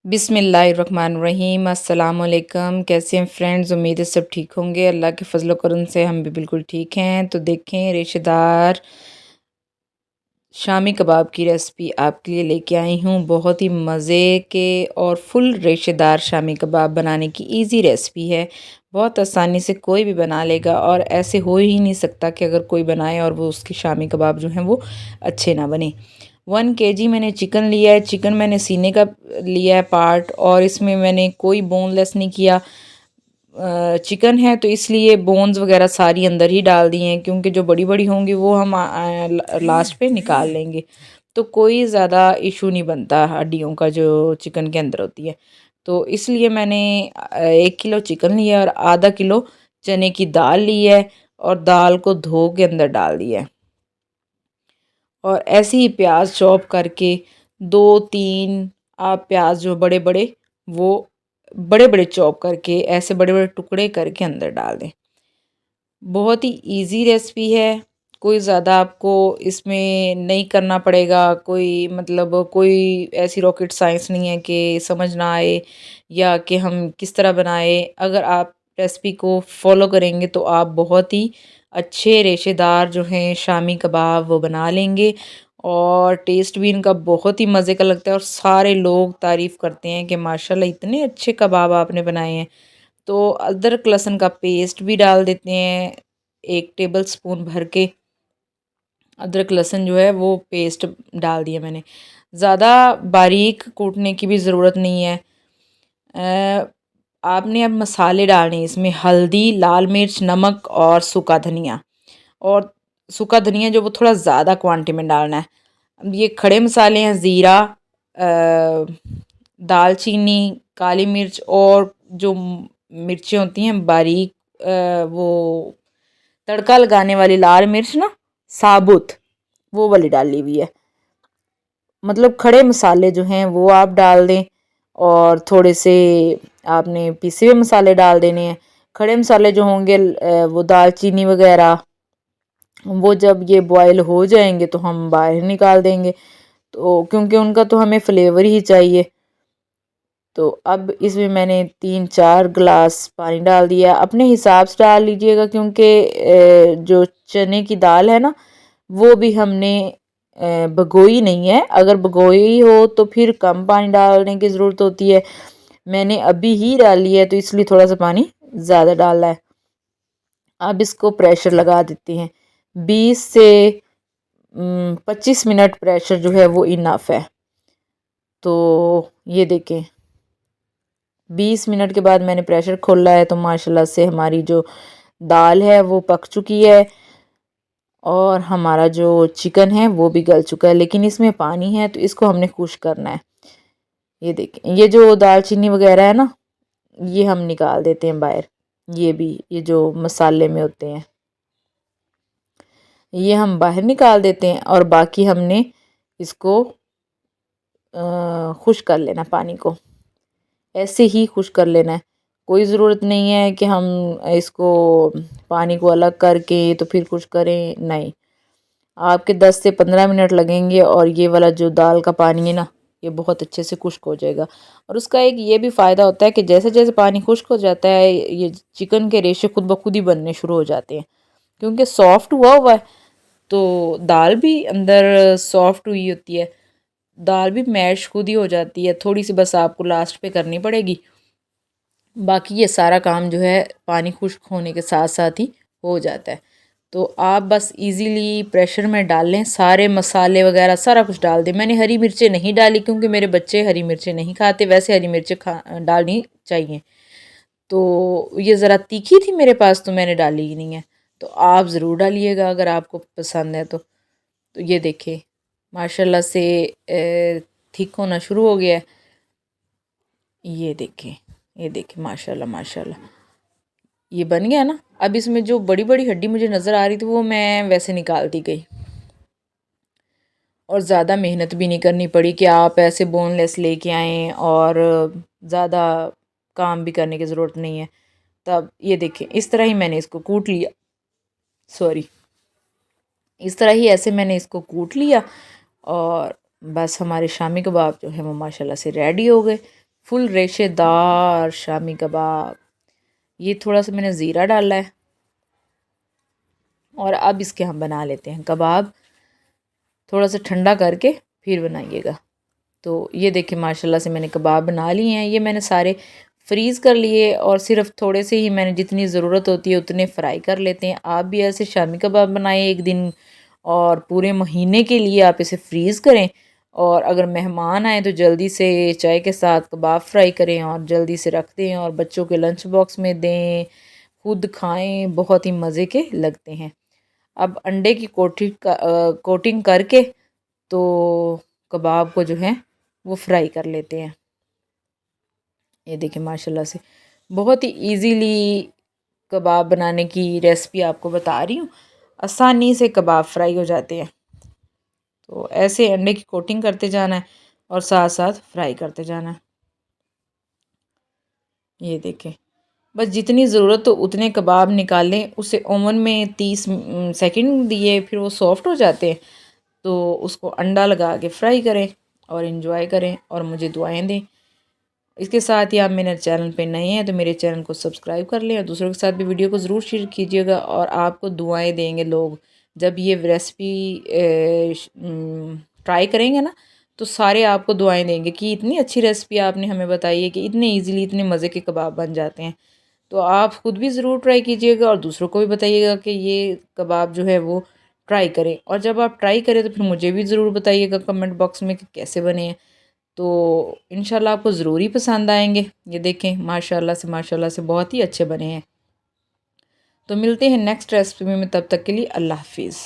बिस्मिल्लाहिर्रहमानिर्रहीम अस्सलामुअलैकुम। कैसे हैं फ्रेंड्स? उम्मीद है सब ठीक होंगे। अल्लाह के फजल करम से हम भी बिल्कुल ठीक हैं। तो देखें, रेशेदार शामी कबाब की रेसिपी आपके लिए लेके आई हूँ। बहुत ही मज़े के और फुल रेशेदार शामी कबाब बनाने की इजी रेसिपी है। बहुत आसानी से कोई भी बना लेगा और ऐसे हो ही नहीं सकता कि अगर कोई बनाए और वो उसके शामी कबाब जो हैं वो अच्छे ना बने। 1 kg मैंने चिकन लिया है। चिकन मैंने सीने का लिया है पार्ट, और इसमें मैंने कोई बोनलेस नहीं किया। चिकन है तो इसलिए बोन्स वगैरह सारी अंदर ही डाल दी हैं, क्योंकि जो बड़ी बड़ी होंगी वो हम लास्ट पे निकाल लेंगे, तो कोई ज़्यादा इशू नहीं बनता हड्डियों का जो चिकन के अंदर होती है। तो इसलिए मैंने 1 किलो चिकन लिया और आधा किलो चने की दाल ली है, और दाल को धो के अंदर डाल दिया है। और ऐसे ही प्याज चॉप करके 2-3 आप प्याज जो बड़े बड़े, वो बड़े बड़े चॉप करके ऐसे बड़े बड़े टुकड़े करके अंदर डाल दें। बहुत ही इजी रेसिपी है। कोई ज़्यादा आपको इसमें नहीं करना पड़ेगा। कोई मतलब कोई ऐसी रॉकेट साइंस नहीं है कि समझ ना आए या कि हम किस तरह बनाए। अगर आप रेसिपी को फॉलो करेंगे तो आप बहुत ही अच्छे रेशेदार जो हैं शामी कबाब वो बना लेंगे, और टेस्ट भी इनका बहुत ही मज़े का लगता है, और सारे लोग तारीफ़ करते हैं कि माशाल्लाह इतने अच्छे कबाब आपने बनाए हैं। तो अदरक लहसुन का पेस्ट भी डाल देते हैं 1 टेबल स्पून भर के। अदरक लहसुन जो है वो पेस्ट डाल दिया मैंने। ज़्यादा बारीक कूटने की भी ज़रूरत नहीं है। आपने अब मसाले डालने हैं इसमें, हल्दी, लाल मिर्च, नमक और सूखा धनिया। और सूखा धनिया जो वो थोड़ा ज़्यादा क्वांटिटी में डालना है। अब ये खड़े मसाले हैं, ज़ीरा, दालचीनी, काली मिर्च, और जो मिर्चें होती हैं बारीक, वो तड़का लगाने वाली लाल मिर्च ना, साबुत, वो वाली डाली हुई है। मतलब खड़े मसाले जो हैं वो आप डाल दें, और थोड़े से आपने पिसे हुए मसाले डाल देने हैं। खड़े मसाले जो होंगे वो दालचीनी वगैरह, वो जब ये बॉयल हो जाएंगे तो हम बाहर निकाल देंगे, तो क्योंकि उनका तो हमें फ्लेवर ही चाहिए। तो अब इसमें मैंने 3-4 गिलास पानी डाल दिया। अपने हिसाब से डाल लीजिएगा, क्योंकि जो चने की दाल है ना, वो भी हमने भगोई नहीं है। अगर भगोई हो तो फिर कम पानी डालने की ज़रूरत होती है। मैंने अभी ही डाली है तो इसलिए थोड़ा सा पानी ज़्यादा डाला है। अब इसको प्रेशर लगा देते हैं। 20 से 25 मिनट प्रेशर जो है वो इनफ है। तो ये देखें, 20 मिनट के बाद मैंने प्रेशर खोला है तो माशाल्लाह से हमारी जो दाल है वो पक चुकी है, और हमारा जो चिकन है वो भी गल चुका है, लेकिन इसमें पानी है तो इसको हमने खुश करना है। ये देखें, ये जो दालचीनी वगैरह है ना, ये हम निकाल देते हैं बाहर। ये भी, ये जो मसाले में होते हैं ये हम बाहर निकाल देते हैं, और बाकी हमने इसको खुश कर लेना। पानी को ऐसे ही खुश कर लेना है। कोई ज़रूरत नहीं है कि हम इसको पानी को अलग करके तो फिर खुश करें, नहीं। आपके 10 से 15 मिनट लगेंगे और ये वाला जो दाल का पानी है ना, ये बहुत अच्छे से खुश्क हो जाएगा। और उसका एक ये भी फ़ायदा होता है कि जैसे जैसे पानी खुश्क हो जाता है, ये चिकन के रेशे खुद ब खुद ही बनने शुरू हो जाते हैं, क्योंकि सॉफ्ट हुआ हुआ है। तो दाल भी अंदर सॉफ्ट हुई होती है, दाल भी मैश खुद ही हो जाती है। थोड़ी सी बस आपको लास्ट पे करनी पड़ेगी, बाकी ये सारा काम जो है पानी खुश्क होने के साथ साथ ही हो जाता है। तो आप बस इजीली प्रेशर में डाल लें, सारे मसाले वगैरह सारा कुछ डाल दें। मैंने हरी मिर्चें नहीं डाली क्योंकि मेरे बच्चे हरी मिर्चें नहीं खाते, वैसे हरी मिर्चें डालनी चाहिए। तो ये ज़रा तीखी थी मेरे पास तो मैंने डाली ही नहीं है। तो आप ज़रूर डालिएगा अगर आपको पसंद है तो ये देखें, माशाल्लाह से थिक होना शुरू हो गया है। ये देखें, ये देखें, माशाल्लाह माशाल्लाह ये बन गया ना। अब इसमें जो बड़ी बड़ी हड्डी मुझे नज़र आ रही थी वो मैं वैसे निकालती गई, और ज़्यादा मेहनत भी नहीं करनी पड़ी कि आप ऐसे बोनलेस लेके आएँ, और ज़्यादा काम भी करने की ज़रूरत नहीं है। तब ये देखें, इस तरह ही मैंने इसको कूट लिया। सॉरी, इस तरह ही ऐसे मैंने इसको कूट लिया, और बस हमारे शामी कबाब जो है वो माशाल्लाह से रेडी हो गए। फुल रेशेदार शामी कबाब। ये थोड़ा सा मैंने ज़ीरा डाला है और अब इसके हम बना लेते हैं कबाब। थोड़ा सा ठंडा करके फिर बनाइएगा। तो ये देखिए माशाल्लाह से मैंने कबाब बना लिए हैं। ये मैंने सारे फ्रीज़ कर लिए और सिर्फ थोड़े से ही मैंने जितनी ज़रूरत होती है उतने फ्राई कर लेते हैं। आप भी ऐसे शामी कबाब बनाएं एक दिन और पूरे महीने के लिए आप इसे फ्रीज़ करें। और अगर मेहमान आए तो जल्दी से चाय के साथ कबाब फ्राई करें और जल्दी से रख दें और बच्चों के लंच बॉक्स में दें, खुद खाएं, बहुत ही मज़े के लगते हैं। अब अंडे की कोटिंग करके तो कबाब को जो है वो फ्राई कर लेते हैं। ये देखिए माशाल्लाह से बहुत ही इजीली कबाब बनाने की रेसिपी आपको बता रही हूँ। आसानी से कबाब फ्राई हो जाते हैं। तो ऐसे अंडे की कोटिंग करते जाना है और साथ साथ फ्राई करते जाना है। ये देखें, बस जितनी ज़रूरत हो उतने कबाब निकालें, उसे ओवन में 30 सेकंड दिए, फिर वो सॉफ्ट हो जाते हैं। तो उसको अंडा लगा के फ्राई करें और इन्जॉय करें और मुझे दुआएं दें। इसके साथ ही आप मेरे चैनल पे नए हैं तो मेरे चैनल को सब्सक्राइब कर लें और दूसरों के साथ भी वीडियो को ज़रूर शेयर कीजिएगा। और आपको दुआएं देंगे लोग जब ये रेसिपी ट्राई करेंगे ना, तो सारे आपको दुआएं देंगे कि इतनी अच्छी रेसिपी आपने हमें बताई है कि इतने इजीली इतने मज़े के कबाब बन जाते हैं। तो आप ख़ुद भी ज़रूर ट्राई कीजिएगा और दूसरों को भी बताइएगा कि ये कबाब जो है वो ट्राई करें। और जब आप ट्राई करें तो फिर मुझे भी ज़रूर बताइएगा कमेंट बॉक्स में कि कैसे बने हैं। तो इंशाल्लाह आपको ज़रूर ही पसंद आएंगे। ये देखें माशाल्लाह से बहुत ही अच्छे बने हैं। तो मिलते हैं नेक्स्ट रेसिपी में, तब तक के लिए अल्लाह हाफिज़।